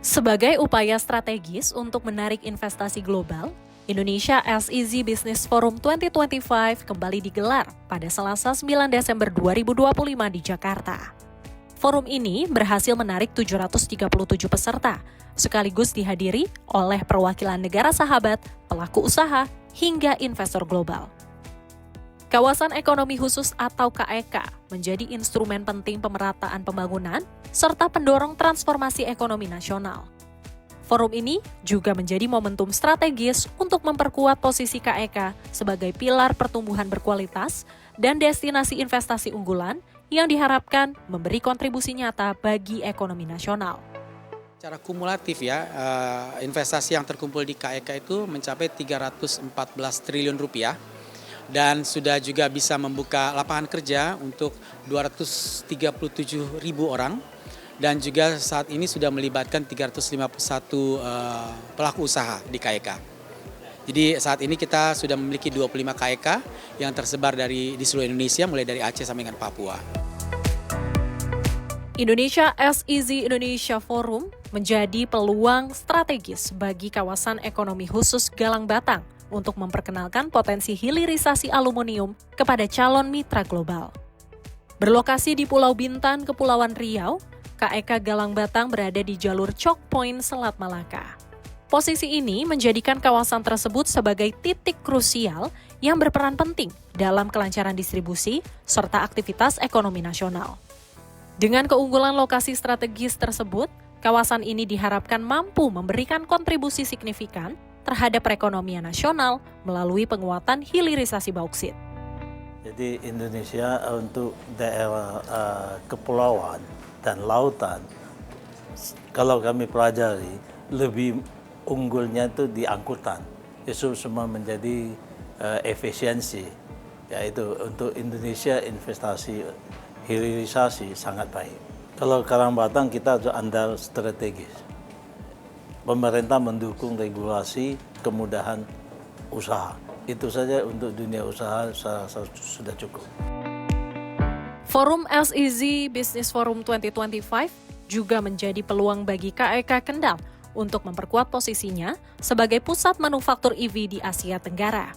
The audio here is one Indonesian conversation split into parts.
Sebagai upaya strategis untuk menarik investasi global, Indonesia SEZ Business Forum 2025 kembali digelar pada Selasa 9 Desember 2025 di Jakarta. Forum ini berhasil menarik 737 peserta, sekaligus dihadiri oleh perwakilan negara sahabat, pelaku usaha, hingga investor global. Kawasan Ekonomi Khusus atau KEK menjadi instrumen penting pemerataan pembangunan serta pendorong transformasi ekonomi nasional. Forum ini juga menjadi momentum strategis untuk memperkuat posisi KEK sebagai pilar pertumbuhan berkualitas dan destinasi investasi unggulan yang diharapkan memberi kontribusi nyata bagi ekonomi nasional. Secara kumulatif ya, investasi yang terkumpul di KEK itu mencapai 314 triliun rupiah. Dan sudah juga bisa membuka lapangan kerja untuk 237.000 orang dan juga saat ini sudah melibatkan 351 pelaku usaha di KEK. Jadi saat ini kita sudah memiliki 25 KEK yang tersebar di seluruh Indonesia mulai dari Aceh sampai dengan Papua. Indonesia SEZ Indonesia Forum menjadi peluang strategis bagi kawasan ekonomi khusus Galang Batang untuk memperkenalkan potensi hilirisasi aluminium kepada calon mitra global. Berlokasi di Pulau Bintan, Kepulauan Riau, KEK Galang Batang berada di jalur Choke Point Selat Malaka. Posisi ini menjadikan kawasan tersebut sebagai titik krusial yang berperan penting dalam kelancaran distribusi serta aktivitas ekonomi nasional. Dengan keunggulan lokasi strategis tersebut, kawasan ini diharapkan mampu memberikan kontribusi signifikan terhadap perekonomian nasional melalui penguatan hilirisasi bauksit. Jadi Indonesia untuk daerah kepulauan dan lautan, kalau kami pelajari, lebih unggulnya itu di angkutan. Itu semua menjadi efisiensi, yaitu untuk Indonesia investasi hilirisasi sangat baik. Kalau Galang Batang kita andal strategis. Pemerintah mendukung regulasi, kemudahan usaha. Itu saja untuk dunia usaha sudah cukup. Forum SEZ Business Forum 2025 juga menjadi peluang bagi KEK Kendal untuk memperkuat posisinya sebagai pusat manufaktur EV di Asia Tenggara.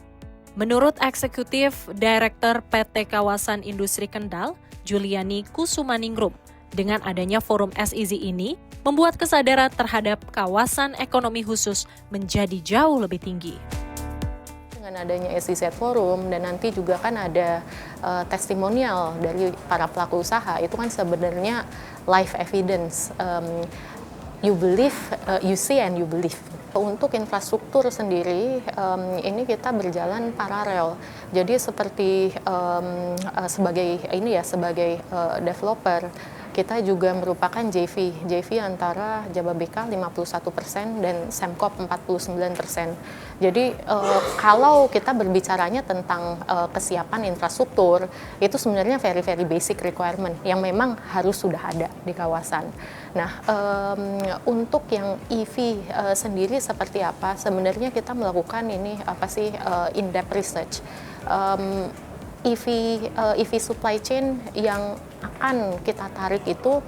Menurut Eksekutif Direktur PT Kawasan Industri Kendal, Juliani Kusumaningrum, dengan adanya forum SEZ ini, membuat kesadaran terhadap kawasan ekonomi khusus menjadi jauh lebih tinggi. Dengan adanya SEZ Forum dan nanti juga kan ada testimonial dari para pelaku usaha, itu kan sebenarnya live evidence. You believe, you see and you believe. Untuk infrastruktur sendiri, ini kita berjalan paralel. Jadi seperti sebagai developer, kita juga merupakan JV antara Jababeka 51% dan Semkop 49%. Jadi kalau kita berbicaranya tentang kesiapan infrastruktur, itu sebenarnya very basic requirement yang memang harus sudah ada di kawasan. Nah, untuk yang EV sendiri seperti apa? Sebenarnya kita melakukan in-depth research. EV supply chain yang akan kita tarik itu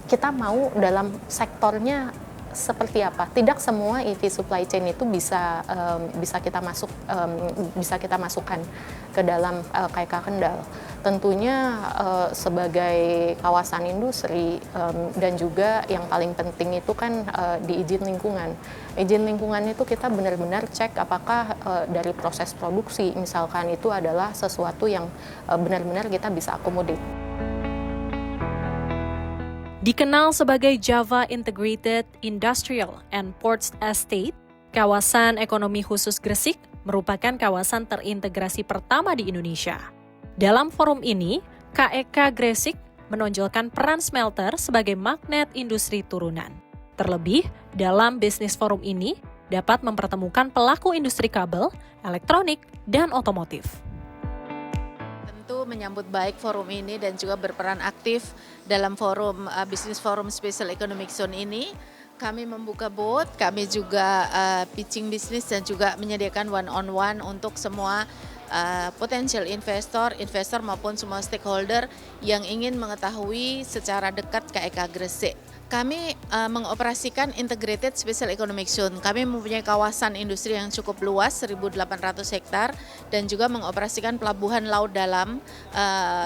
kita mau dalam sektornya seperti apa? Tidak semua EV supply chain itu bisa kita masukkan ke dalam KEK Kendal. Tentunya sebagai kawasan industri dan juga yang paling penting itu kan di izin lingkungan. Izin lingkungan itu kita benar-benar cek apakah dari proses produksi misalkan itu adalah sesuatu yang benar-benar kita bisa akomodir. Dikenal sebagai Java Integrated Industrial and Ports Estate, kawasan ekonomi khusus Gresik merupakan kawasan terintegrasi pertama di Indonesia. Dalam forum ini, KEK Gresik menonjolkan peran smelter sebagai magnet industri turunan. Terlebih, dalam bisnis forum ini dapat mempertemukan pelaku industri kabel, elektronik, dan otomotif. Tentu menyambut baik forum ini dan juga berperan aktif dalam forum Business Forum Special Economic Zone ini. Kami membuka booth, kami juga pitching bisnis dan juga menyediakan one-on-one untuk semua potensial investor maupun semua stakeholder yang ingin mengetahui secara dekat KEK Gresik. Kami mengoperasikan Integrated Special Economic Zone. Kami mempunyai kawasan industri yang cukup luas, 1.800 hektar, dan juga mengoperasikan pelabuhan laut dalam,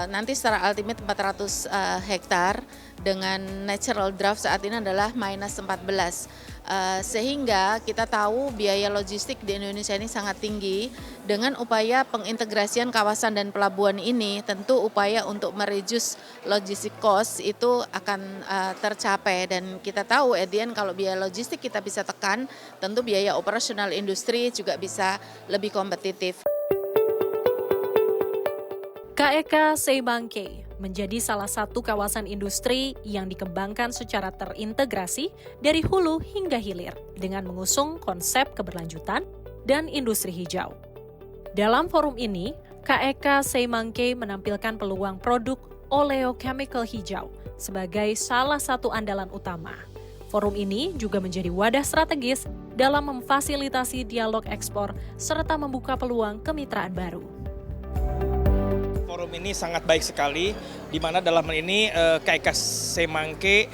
nanti secara ultimate 400 hektar, dengan natural draft saat ini adalah -14. Sehingga kita tahu biaya logistik di Indonesia ini sangat tinggi. Dengan upaya pengintegrasian kawasan dan pelabuhan ini, tentu upaya untuk mereduce logistik cost itu akan tercapai. Dan kita tahu at the end kalau biaya logistik kita bisa tekan, tentu biaya operasional industri juga bisa lebih kompetitif. KEK Seimangke menjadi salah satu kawasan industri yang dikembangkan secara terintegrasi dari hulu hingga hilir dengan mengusung konsep keberlanjutan dan industri hijau. Dalam forum ini, KEK Seimangke menampilkan peluang produk oleochemical hijau sebagai salah satu andalan utama. Forum ini juga menjadi wadah strategis dalam memfasilitasi dialog ekspor serta membuka peluang kemitraan baru. Forum ini sangat baik sekali, di mana dalam hal ini KEK Seimangke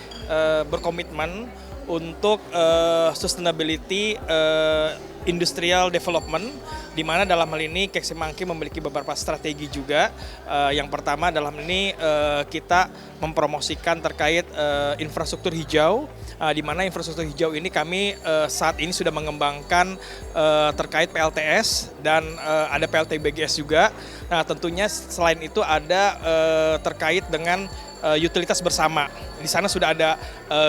berkomitmen untuk sustainability industrial development, di mana dalam hal ini KEK Seimangke memiliki beberapa strategi juga. Yang pertama dalam ini kita mempromosikan terkait infrastruktur hijau, di mana infrastruktur hijau ini kami saat ini sudah mengembangkan terkait PLTS dan ada PLTBGS juga. Nah tentunya selain itu ada terkait dengan utilitas bersama. Di sana sudah ada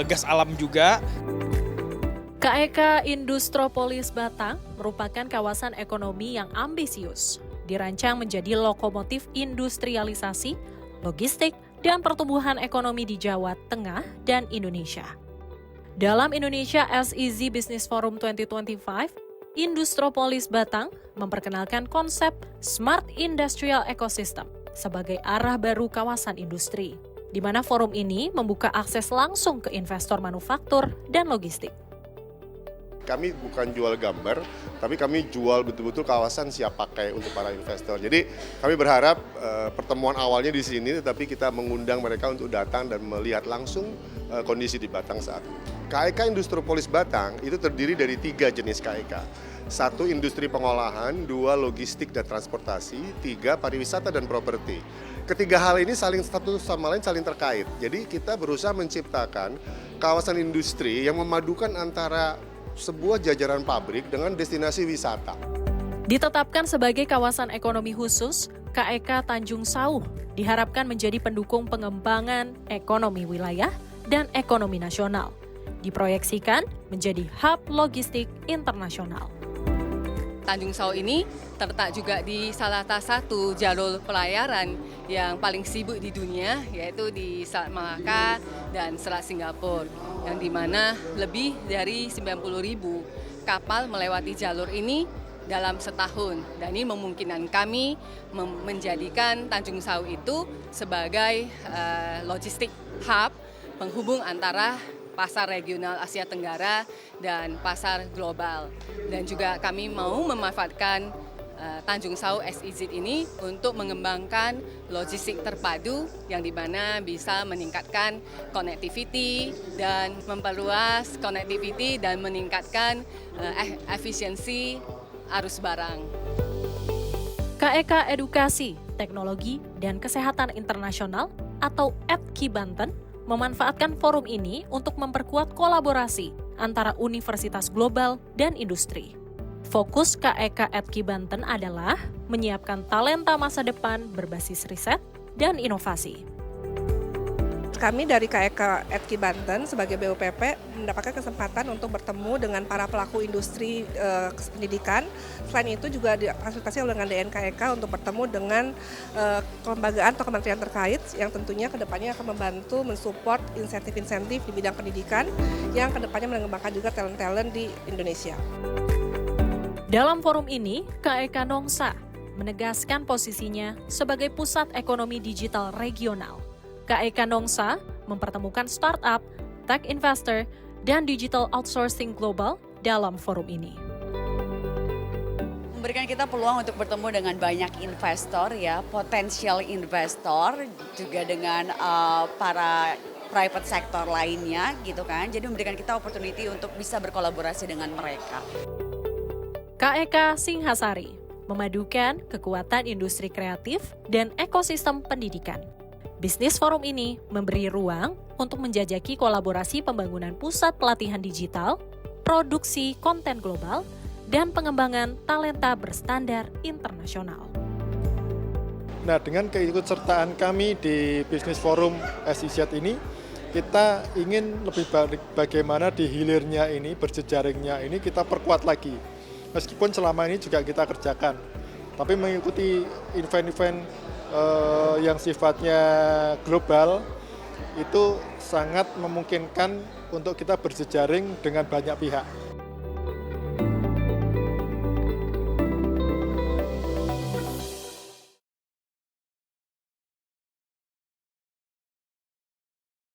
gas alam juga. KEK Industropolis Batang merupakan kawasan ekonomi yang ambisius, dirancang menjadi lokomotif industrialisasi, logistik, dan pertumbuhan ekonomi di Jawa Tengah dan Indonesia. Dalam Indonesia SEZ Business Forum 2025, Industropolis Batang memperkenalkan konsep Smart Industrial Ecosystem sebagai arah baru kawasan industri, di mana forum ini membuka akses langsung ke investor manufaktur dan logistik. Kami bukan jual gambar, tapi kami jual betul-betul kawasan siap pakai untuk para investor. Jadi kami berharap pertemuan awalnya di sini, tetapi kita mengundang mereka untuk datang dan melihat langsung kondisi di Batang saat ini. KEK Industropolis Batang itu terdiri dari 3 jenis KEK. 1 industri pengolahan, 2 logistik dan transportasi, 3 pariwisata dan properti. Ketiga hal ini satu sama lain saling terkait. Jadi kita berusaha menciptakan kawasan industri yang memadukan antara sebuah jajaran pabrik dengan destinasi wisata. Ditetapkan sebagai kawasan ekonomi khusus, KEK Tanjung Sauh diharapkan menjadi pendukung pengembangan ekonomi wilayah dan ekonomi nasional. Diproyeksikan menjadi hub logistik internasional. Tanjung Sauh ini terletak juga di salah satu jalur pelayaran yang paling sibuk di dunia, yaitu di Selat Malaka dan Selat Singapura, yang dimana lebih dari 90.000 kapal melewati jalur ini dalam setahun. Dan ini memungkinkan kami menjadikan Tanjung Sauh itu sebagai logistik hub penghubung antara pasar regional Asia Tenggara dan pasar global. Dan juga kami mau memanfaatkan Tanjung Sauh SEZ ini untuk mengembangkan logistik terpadu yang dimana bisa meningkatkan connectivity dan memperluas connectivity dan meningkatkan efisiensi arus barang. KEK Edukasi, Teknologi, dan Kesehatan Internasional atau EDKI Banten memanfaatkan forum ini untuk memperkuat kolaborasi antara universitas global dan industri. Fokus KEK EDKI Banten adalah menyiapkan talenta masa depan berbasis riset dan inovasi. Kami dari KEK EDKI Banten sebagai BUPP mendapatkan kesempatan untuk bertemu dengan para pelaku industri pendidikan. Selain itu juga difasilitasi dengan DNKEK untuk bertemu dengan kelembagaan atau kementerian terkait yang tentunya kedepannya akan membantu mensupport insentif-insentif di bidang pendidikan yang kedepannya mengembangkan juga talent-talent di Indonesia. Dalam forum ini, KEK Nongsa menegaskan posisinya sebagai pusat ekonomi digital regional. KEK Nongsa mempertemukan startup, tech investor, dan digital outsourcing global dalam forum ini. Memberikan kita peluang untuk bertemu dengan banyak investor, ya, potensial investor, juga dengan para private sector lainnya gitu kan. Jadi memberikan kita opportunity untuk bisa berkolaborasi dengan mereka. KEK Singhasari memadukan kekuatan industri kreatif dan ekosistem pendidikan. Bisnis Forum ini memberi ruang untuk menjajaki kolaborasi pembangunan pusat pelatihan digital, produksi konten global, dan pengembangan talenta berstandar internasional. Nah, dengan keikutsertaan kami di Bisnis Forum SIZ ini, kita ingin lebih bagaimana di hilirnya ini, berjejaringnya ini kita perkuat lagi. Meskipun selama ini juga kita kerjakan, tapi mengikuti event-event yang sifatnya global, itu sangat memungkinkan untuk kita berjejaring dengan banyak pihak.